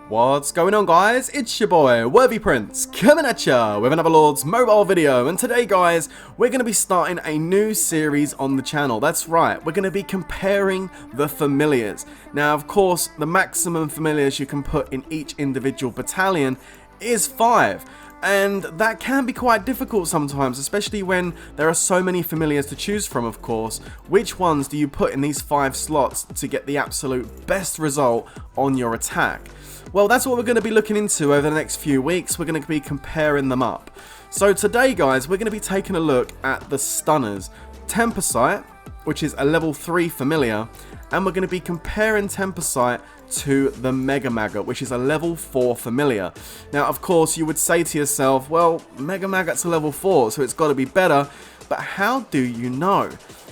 What's going on, guys? It's your boy Worthy Prince coming at ya with another Lord's mobile video, and today guys we're going to be starting a new series on the channel. That's right, we're going to be comparing the familiars. Now of course the maximum familiars you can put in each individual battalion is 5. And that can be quite difficult sometimes, especially when there are so many familiars to choose from, of course. Which ones do you put in these 5 slots to get the absolute best result on your attack? Well, that's what we're going to be looking into over the next few weeks. We're going to be comparing them up. So today, guys, we're going to be taking a look at the stunners. Tempestite, which is a level 3 familiar, and we're going to be comparing Tempestite to the Maggot, which is a level 4 familiar. Now, of course, you would say to yourself, well, Maggot's a level 4, so it's got to be better. But how do you know?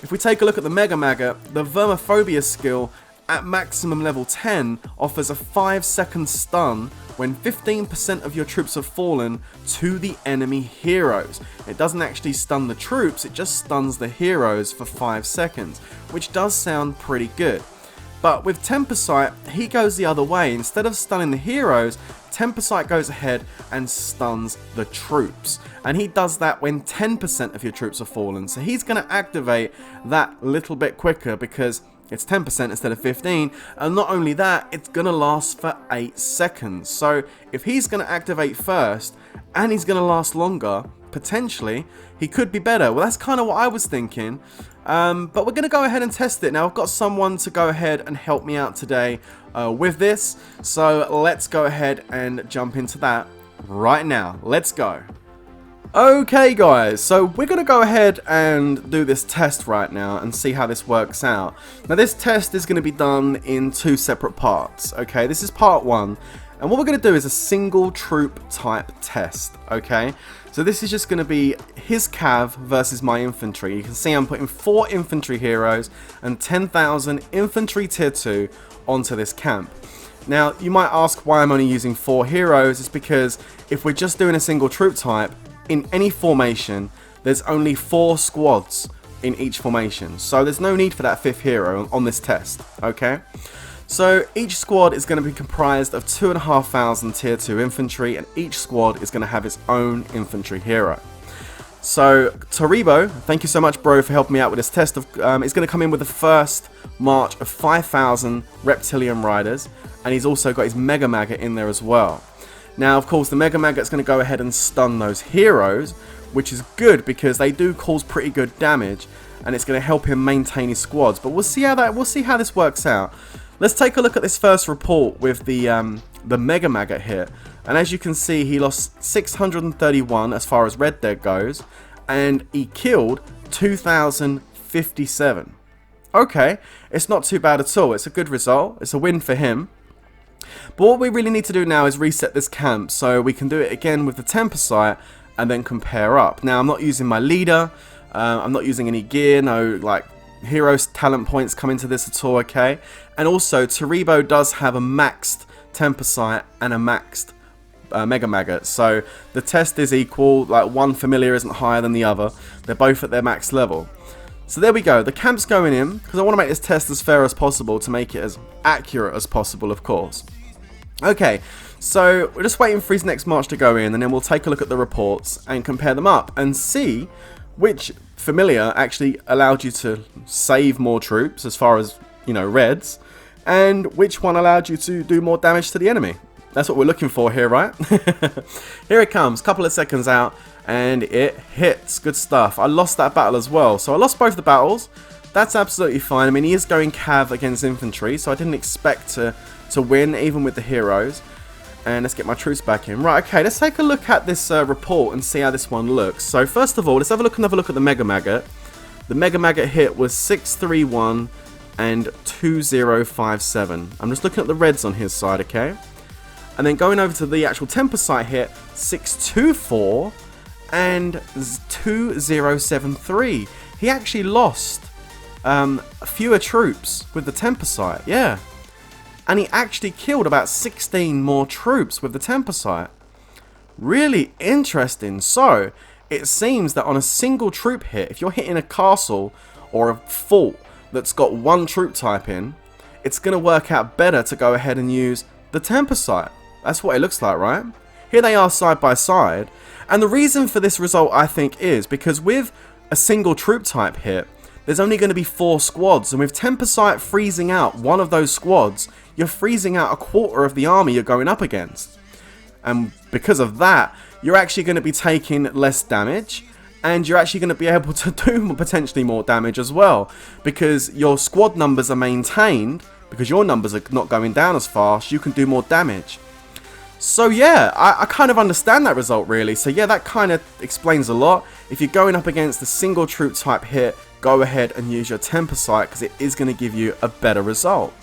If we take a look at the Maggot, the Vermophobia skill at maximum level 10 offers a 5-second stun when 15% of your troops have fallen to the enemy heroes. It doesn't actually stun the troops, it just stuns the heroes for 5 seconds, which does sound pretty good. But with Tempestite, he goes the other way. Instead of stunning the heroes, Tempestite goes ahead and stuns the troops. And he does that when 10% of your troops have fallen. So he's going to activate that little bit quicker because it's 10% instead of 15, and not only that, it's going to last for 8 seconds. So if he's going to activate first, and he's going to last longer, potentially, he could be better. Well, that's kind of what I was thinking, but we're going to go ahead and test it. Now, I've got someone to go ahead and help me out today with this, so let's go ahead and jump into that right now. Let's go. Okay guys, so we're going to go ahead and do this test right now and see how this works out. Now this test is going to be done in 2 separate parts, okay? This is part 1, and what we're going to do is a single troop type test, okay? So this is just going to be his cav versus my infantry. You can see I'm putting 4 infantry heroes and 10,000 infantry tier 2 onto this camp. Now you might ask why I'm only using 4 heroes. It's because if we're just doing a single troop type, in any formation, there's only 4 squads in each formation, so there's no need for that 5th hero on this test, okay? So each squad is going to be comprised of 2,500 tier 2 infantry, and each squad is going to have its own infantry hero. So Toribo, thank you so much bro for helping me out with this test. Is going to come in with the first march of 5,000 reptilian riders, and he's also got his Maggot in there as well. Now, of course, the Maggot's going to go ahead and stun those heroes, which is good because they do cause pretty good damage, and it's going to help him maintain his squads. But we'll see how this works out. Let's take a look at this first report with the Maggot here, and as you can see, he lost 631 as far as Red Dead goes, and he killed 2,057. Okay, it's not too bad at all. It's a good result. It's a win for him. But what we really need to do now is reset this camp so we can do it again with the Tempestite and then compare up. Now, I'm not using my leader, I'm not using any gear, no like heroes talent points come into this at all, okay? And also, Toribo does have a maxed Tempestite and a maxed Maggot, so the test is equal, like one familiar isn't higher than the other, they're both at their max level. So there we go, the camp's going in, because I want to make this test as fair as possible to make it as accurate as possible, of course. Okay, so we're just waiting for his next march to go in, and then we'll take a look at the reports and compare them up and see which familiar actually allowed you to save more troops as far as, you know, reds, and which one allowed you to do more damage to the enemy. That's what we're looking for here, right? Here it comes, couple of seconds out, and it hits. Good stuff. I lost that battle as well, so I lost both the battles. That's absolutely fine. I mean, he is going cav against infantry, so I didn't expect to win even with the heroes. And let's get my troops back in. Right, okay, let's take a look at this report and see how this one looks. So first of all, let's have another look at the Maggot. The Maggot hit was 631 and 2057. I'm just looking at the reds on his side, okay? And then going over to the actual Tempestite hit, 624 and 2073. He actually lost fewer troops with the Tempestite, yeah. And he actually killed about 16 more troops with the Tempestite. Really interesting. So, it seems that on a single troop hit, if you're hitting a castle or a fort that's got one troop type in, it's going to work out better to go ahead and use the Tempestite. That's what it looks like, right? Here they are side by side. And the reason for this result, I think, is because with a single troop type hit, there's only going to be 4 squads. And with Tempestite freezing out one of those squads, you're freezing out a quarter of the army you're going up against. And because of that, you're actually going to be taking less damage. And you're actually going to be able to do potentially more damage as well. Because your squad numbers are maintained. Because your numbers are not going down as fast, you can do more damage. So yeah, I kind of understand that result really. So yeah, that kind of explains a lot. If you're going up against a single troop type hit, go ahead and use your Tempestite because it is going to give you a better result.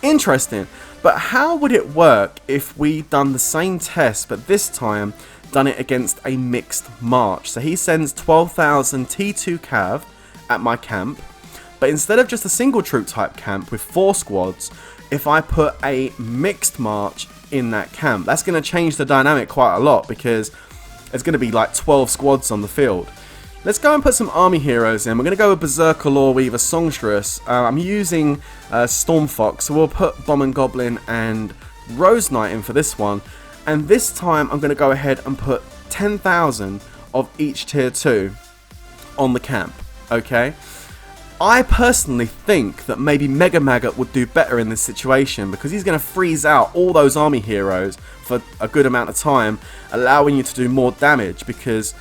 Interesting. But how would it work if we done the same test, but this time done it against a mixed march? So he sends 12,000 T2 cav at my camp. But instead of just a single troop type camp with 4 squads, if I put a mixed march in that camp, that's going to change the dynamic quite a lot because there's going to be like 12 squads on the field. Let's go and put some army heroes in. We're going to go with Berserker, Lawweaver, Songstress. I'm using Stormfox, so we'll put Bomb and Goblin and Rose Knight in for this one. And this time I'm going to go ahead and put 10,000 of each tier 2 on the camp, okay? I personally think that maybe Mega Maggot would do better in this situation because he's going to freeze out all those army heroes for a good amount of time, allowing you to do more damage because,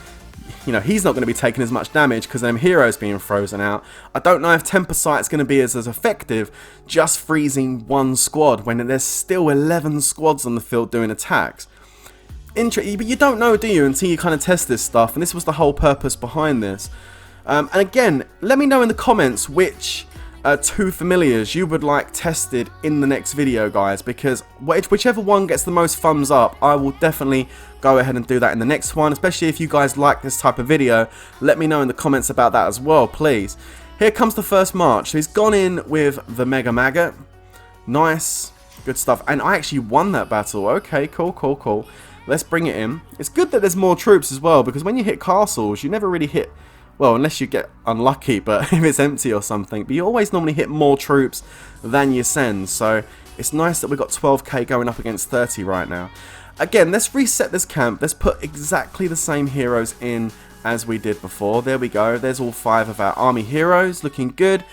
you know, he's not going to be taking as much damage because them heroes being frozen out. I don't know if Tempestite's going to be as effective just freezing one squad when there's still 11 squads on the field doing attacks. But you don't know, do you, until you kind of test this stuff, and this was the whole purpose behind this. And again, let me know in the comments which 2 familiars you would like tested in the next video, guys, because whichever one gets the most thumbs up, I will definitely go ahead and do that in the next one, especially if you guys like this type of video. Let me know in the comments about that as well, please. Here comes the first march. So he's gone in with the Mega Maggot. Nice, good stuff. And I actually won that battle. Okay, cool. Let's bring it in. It's good that there's more troops as well, because when you hit castles, you never really hit... Well, unless you get unlucky, but if it's empty or something. But you always normally hit more troops than you send. So it's nice that we've got 12k going up against 30 right now. Again, let's reset this camp. Let's put exactly the same heroes in as we did before. There we go. There's all 5 of our army heroes. Looking good.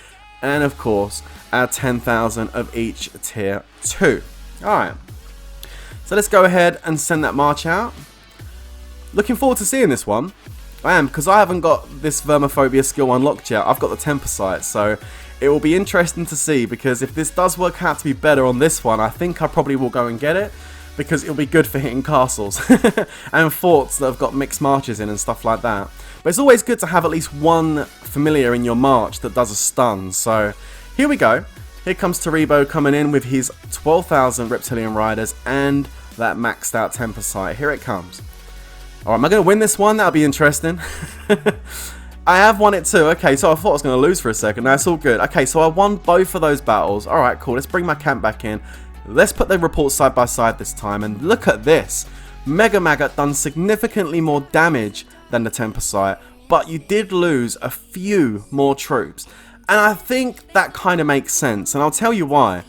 And of course, our 10,000 of each tier 2. Alright. So let's go ahead and send that march out. Looking forward to seeing this one. I am, because I haven't got this Vermophobia skill unlocked yet. I've got the Tempestite, so it will be interesting to see, because if this does work out to be better on this one, I think I probably will go and get it, because it'll be good for hitting castles and forts that have got mixed marches in and stuff like that. But it's always good to have at least one familiar in your march that does a stun. So here we go. Here comes Taribo coming in with his 12,000 Reptilian Riders and that maxed out Tempestite. Here it comes. Alright, am I going to win this one? That'll be interesting. I have won it too. Okay, so I thought I was going to lose for a second. No, it's all good. Okay, so I won both of those battles. Alright, cool. Let's bring my camp back in. Let's put the reports side by side this time. And look at this. Mega Maggot done significantly more damage than the Tempestite. But you did lose a few more troops. And I think that kind of makes sense. And I'll tell you why.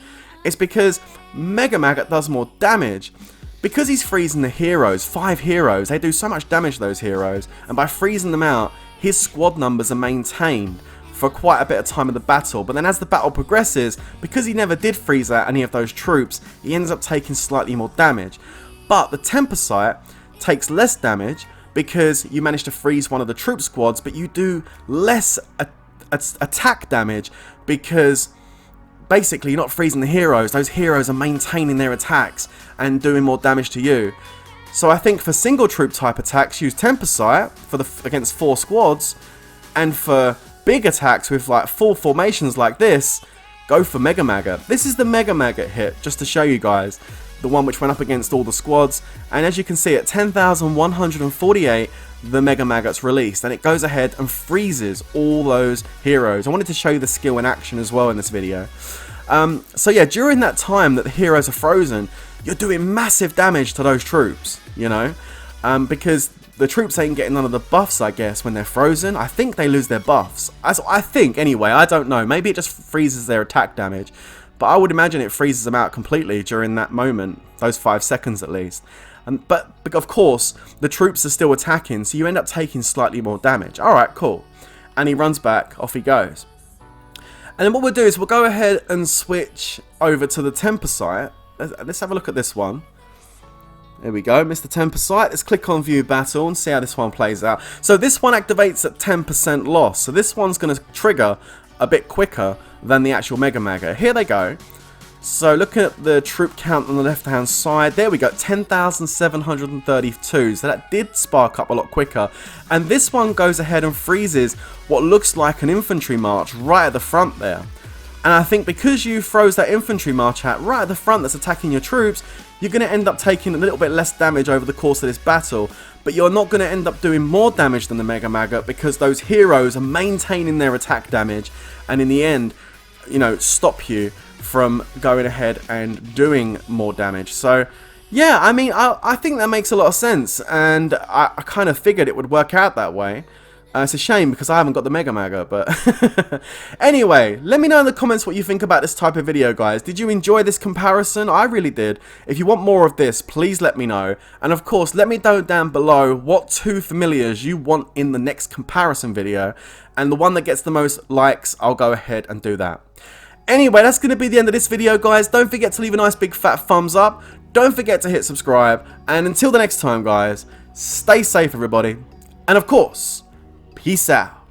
It's because Mega Maggot does more damage. Because he's freezing the heroes, 5 heroes, they do so much damage, those heroes, and by freezing them out, his squad numbers are maintained for quite a bit of time in the battle. But then as the battle progresses, because he never did freeze out any of those troops, he ends up taking slightly more damage. But the Tempestite takes less damage because you manage to freeze one of the troop squads, but you do less attack damage because... basically, you're not freezing the heroes. Those heroes are maintaining their attacks and doing more damage to you. So I think for single troop type attacks, use Tempestite for against 4 squads, and for big attacks with like full formations like this, go for Mega Maggot. This is the Mega Maggot hit, just to show you guys, the one which went up against all the squads. And as you can see, at 10,148, the Mega Maggot's released, and it goes ahead and freezes all those heroes. I wanted to show you the skill in action as well in this video. So yeah, during that time that the heroes are frozen, you're doing massive damage to those troops, you know, because the troops ain't getting none of the buffs, I guess, when they're frozen. I think they lose their buffs. I think, anyway, I don't know. Maybe it just freezes their attack damage. but I would imagine it freezes them out completely during that moment, those 5 seconds at least. But of course, the troops are still attacking, so you end up taking slightly more damage. Alright, cool. And he runs back, off he goes. And then what we'll do is we'll go ahead and switch over to the Tempestite. Let's have a look at this one. There we go, Mr. Tempestite. Let's click on View Battle and see how this one plays out. So this one activates at 10% loss. So this one's going to trigger a bit quicker than the actual Mega Maggot. Here they go. So looking at the troop count on the left hand side, there we go, 10,732. So that did spark up a lot quicker. And this one goes ahead and freezes what looks like an infantry march right at the front there. And I think because you froze that infantry march right at the front that's attacking your troops, you're going to end up taking a little bit less damage over the course of this battle. But you're not going to end up doing more damage than the Mega Maggot because those heroes are maintaining their attack damage. And in the end, you know, stop you from going ahead and doing more damage. So yeah, I mean, I think that makes a lot of sense, and I kind of figured it would work out that way. It's a shame because I haven't got the Mega Maggot, but anyway, let me know in the comments what you think about this type of video, guys. Did you enjoy this comparison? I really did. If you want more of this, please let me know. And of course, let me know down below what 2 familiars you want in the next comparison video, and the one that gets the most likes, I'll go ahead and do that. Anyway, that's going to be the end of this video, guys. Don't forget to leave a nice big fat thumbs up. Don't forget to hit subscribe. And until the next time, guys, stay safe, everybody. And of course, peace out.